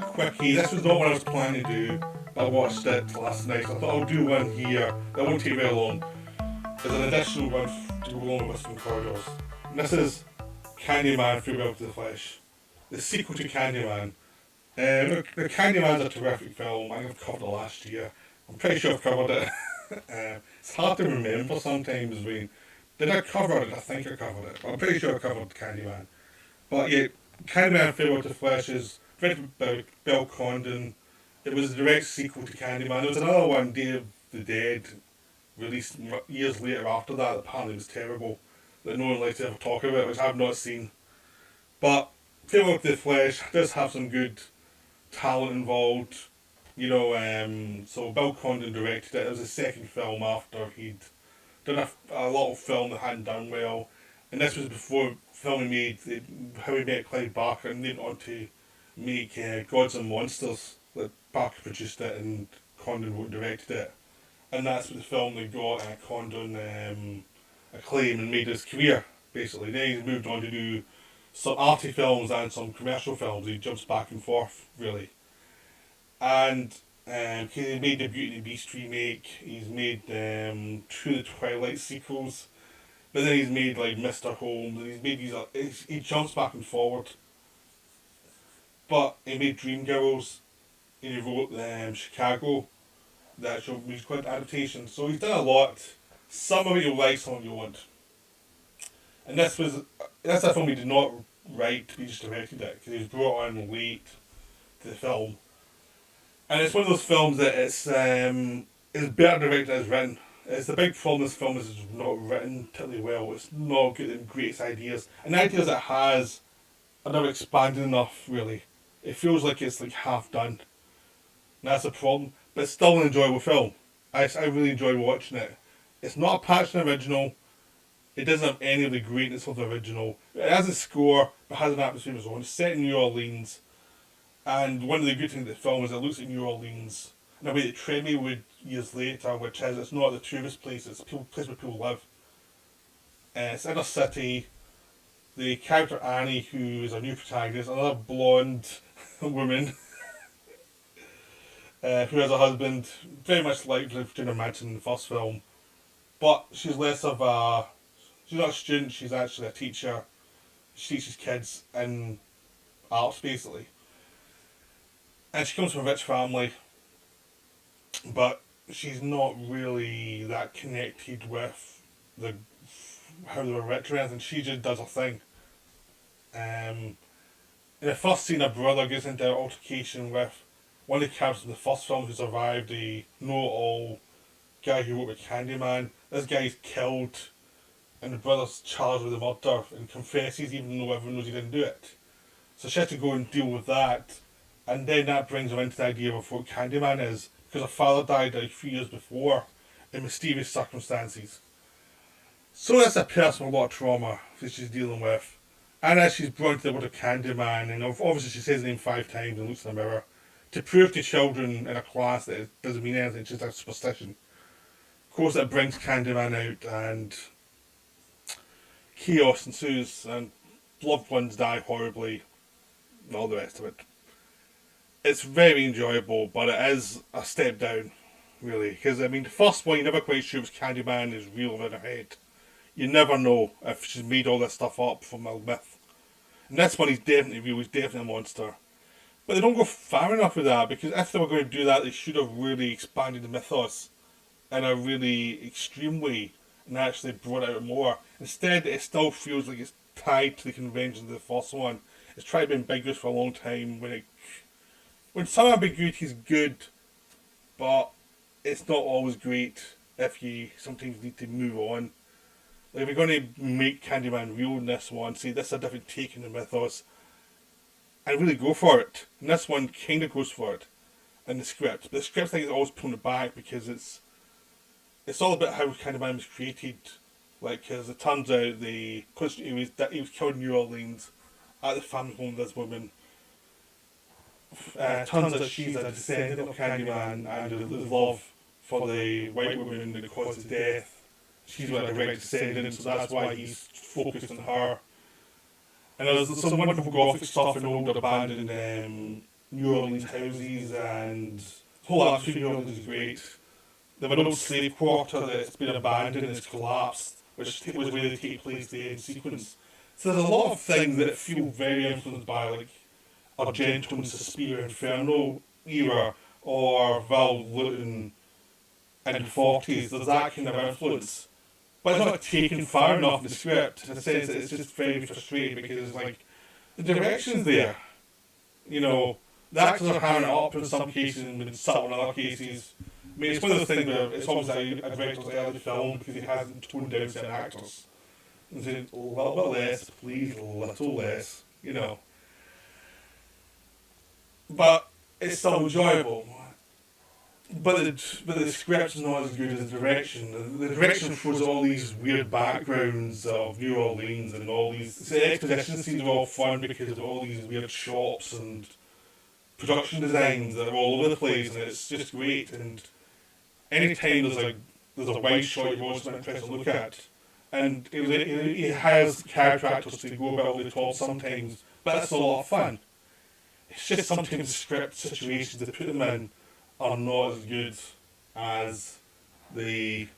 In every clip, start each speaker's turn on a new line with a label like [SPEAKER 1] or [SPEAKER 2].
[SPEAKER 1] quickie. This was not what I was planning to do, but I watched it last night, so I thought I'll do one here that won't take very long. There's an additional one to go along with Whispering Corridors. And this is Candyman Farewell to the Flesh, the sequel to Candyman. The Candyman's a terrific film. I think I've covered it last year. I'm pretty sure I've covered it. It's hard to remember sometimes. Did I cover it? I think I covered it. But I'm pretty sure I covered Candyman. But yeah, Candyman Farewell to the Flesh is written by Bill Condon. It was a direct sequel to Candyman. There was another one, Day of the Dead, released years later after that apparently was terrible, that no one likes to ever talk about, which I've not seen. But Farewell to the Flesh does have some good talent involved. So Bill Condon directed it. It was his second film after he'd done a lot of film that hadn't done well. And this was before film he made How He Met Clive Barker, and then on to make Gods and Monsters. That Barker produced it and Condon wrote and directed it. And that's the film that got Condon acclaim and made his career, basically. Then he's moved on to do some arty films and some commercial films. He jumps back and forth, really. And he made the Beauty and the Beast remake. He's made two of the Twilight sequels. But then he's made like Mr. Holmes. And he's made these. He jumps back and forward. But he made Dreamgirls. And he wrote Chicago, the actual musical adaptation. So he's done a lot. Some of it you'll like, some of it you won't. And that's a film he did not write, he just directed it, because he was brought on late to the film. And it's one of those films that it's better directed than it's written. It's the big problem with this film is it's not written particularly well. It's not got the greatest ideas. And the ideas it has are never expanded enough, really. It feels like it's like half done. And that's a problem. But it's still an enjoyable film. I really enjoy watching it. It's not a patched original. It doesn't have any of the greatness of the original. It has a score, but has an atmosphere of its own. It's set in New Orleans. And one of the good things of the film is it looks at New Orleans in a way that Tremé would years later, which is it's not the tourist place, it's a place where people live. It's in a city. The character Annie, who is a new protagonist, another blonde woman, who has a husband, very much like Virginia Madsen in the first film. But she's less of a... She's not a student, she's actually a teacher. She teaches kids in arts, basically. And she comes from a rich family, but she's not really that connected with how they were rich or anything. She just does her thing. In the first scene, her brother gets into an altercation with one of the characters in the first film who survived, the know-it-all guy who wrote with Candyman. This guy's killed, and the brother's charged with the murder and confesses even though everyone knows he didn't do it. So she has to go and deal with that. And then that brings her into the idea of what Candyman is, because her father died like 3 years before in mysterious circumstances. So that's a personal lot of trauma that she's dealing with. And as she's brought into the world of Candyman, and obviously she says his name 5 times and looks in the mirror, to prove to children in a class that it doesn't mean anything, it's just a superstition. Of course, that brings Candyman out, and chaos ensues, and loved ones die horribly, and all the rest of it. It's very enjoyable, but it is a step down, really. Because, the first one, you're never quite sure if Candyman is real or in her head. You never know if she's made all this stuff up from a myth. And this one, he's definitely real, he's definitely a monster. But they don't go far enough with that, because if they were going to do that, they should have really expanded the mythos in a really extreme way, and actually brought it out more. Instead, it still feels like it's tied to the conventions of the first one. It's tried to be ambiguous for a long time, when some ambiguity is good, but it's not always great if you sometimes need to move on. Like if you're going to make Candyman real in this one, say this is a different take in the mythos, and really go for it. And this one kind of goes for it in the script. But the script thing is always pulling it back because it's all about how Candyman was created. Like, because it turns out he was killed in New Orleans at the family home of this woman. Turns out she's a descendant of Candyman, and his love for the white woman that caused his death. She's a direct descendant, so that's why he's focused on her. And there's some wonderful gothic stuff in old abandoned New Orleans houses, and the whole atmosphere of New Orleans is great. They have an old slave quarter that's been abandoned and it's collapsed, which was where they take place the end sequence. So there's a lot of things that feel very influenced by like Argento and Suspiria Inferno era or Val Luton in the 40s. There's that kind of influence. But it's not taken far enough in the script in the sense that it's just very frustrating because like the direction's there. You know, the actors are hammering it up in some cases and been subtle in other cases. I mean, it's one of those things where it's almost like a director's early film because he hasn't toned down certain actors. And said, a little bit less, please, a little less, you know. But it's still enjoyable. But the script's not as good as the direction. The direction throws all these weird backgrounds of New Orleans and all these. The exposition scenes are all fun because of all these weird shops and production designs that are all over the place, and it's just great. And anytime there's a wide shot you've always been interested to look at, and it has character actors to go about over the top sometimes, but that's a lot of fun. It's just sometimes the script situations they put them in are not as good as the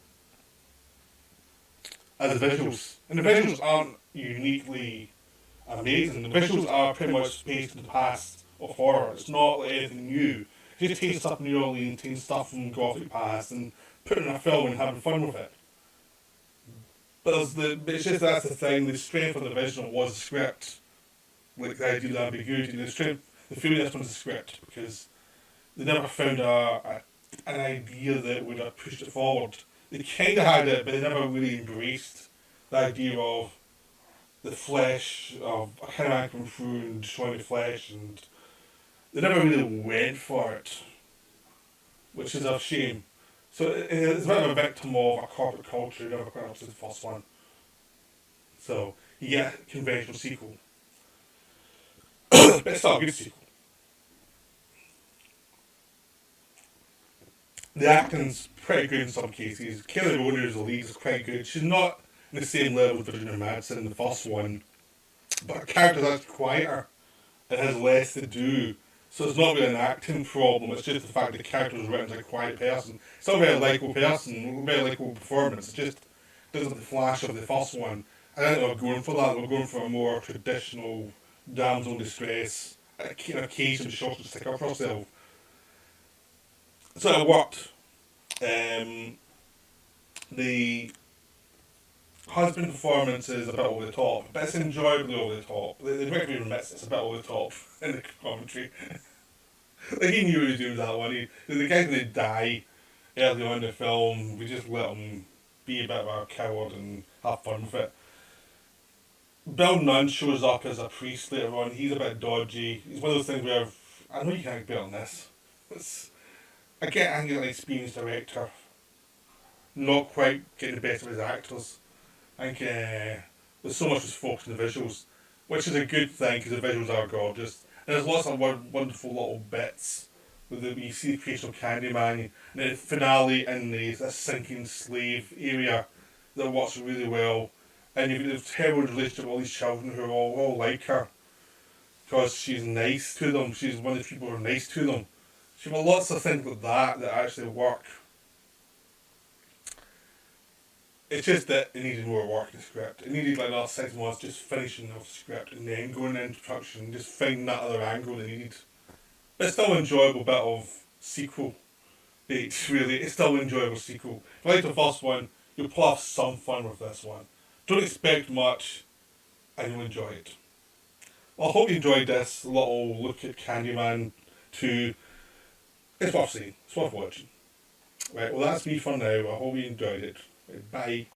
[SPEAKER 1] visuals. And the visuals aren't uniquely amazing. The visuals are pretty much based in the past of horror. It's not like anything new. You just take stuff from New Orleans, take stuff from gothic past and put it in a film and having fun with it. But it's just that's the thing, the strength of the original was the script. Like the idea of the ambiguity, the feeling this one's the script because they never found an idea that would have pushed it forward. They kind of had it, but they never really embraced the idea of the flesh, of a kind of coming through and destroying the flesh, and they never really went for it, which is a shame. So it's a bit of a victim of a corporate culture who never quite understood the first one. So you get a conventional sequel. But it's still a good sequel. The acting's pretty good in some cases. Kelly Rowland, who's the lead, is quite good. She's not in the same level as Virginia Madsen in the first one, but her character's actually quieter. It has less to do. So it's not really an acting problem, it's just the fact that the character was written as a quiet person. It's not a very likeable person, a very likeable performance. It just doesn't have the flash of the first one. I don't think they were going for that, they were going for a more traditional damsel in distress, a kind of occasion she to stick up for herself. So it worked. The husband performance is a bit over the top, but it's enjoyably over the top. The director admits it's a bit over the top in the commentary. Like he knew what he was doing with that one. The guy's going to die early on in the film. We just let him be a bit of a coward and have fun with it. Bill Nunn shows up as a priest later on. He's a bit dodgy. He's one of those things where I know you can act better than this. I get angry at an experienced director not quite getting the best of his actors. I think there's so much was focused on the visuals, which is a good thing because the visuals are gorgeous. And there's lots of wonderful little bits with you see the creation of Candyman and the finale in this sinking slave area that works really well. And you've got this terrible relationship with all these children who are all like her because she's nice to them. She's one of the people who are nice to them. So you've got lots of things like that actually work. It's just that it needed more work in the script. It needed like another 6 months just finishing off the script and then going into production and just finding that other angle they needed. But it's still an enjoyable bit of sequel. It's still an enjoyable sequel. If you like the first one, you'll pull off some fun with this one. Don't expect much and you'll enjoy it. Well, I hope you enjoyed this little look at Candyman 2. It's worth seeing. It's worth watching. Right, well that's me for now. I hope you enjoyed it. Right, bye.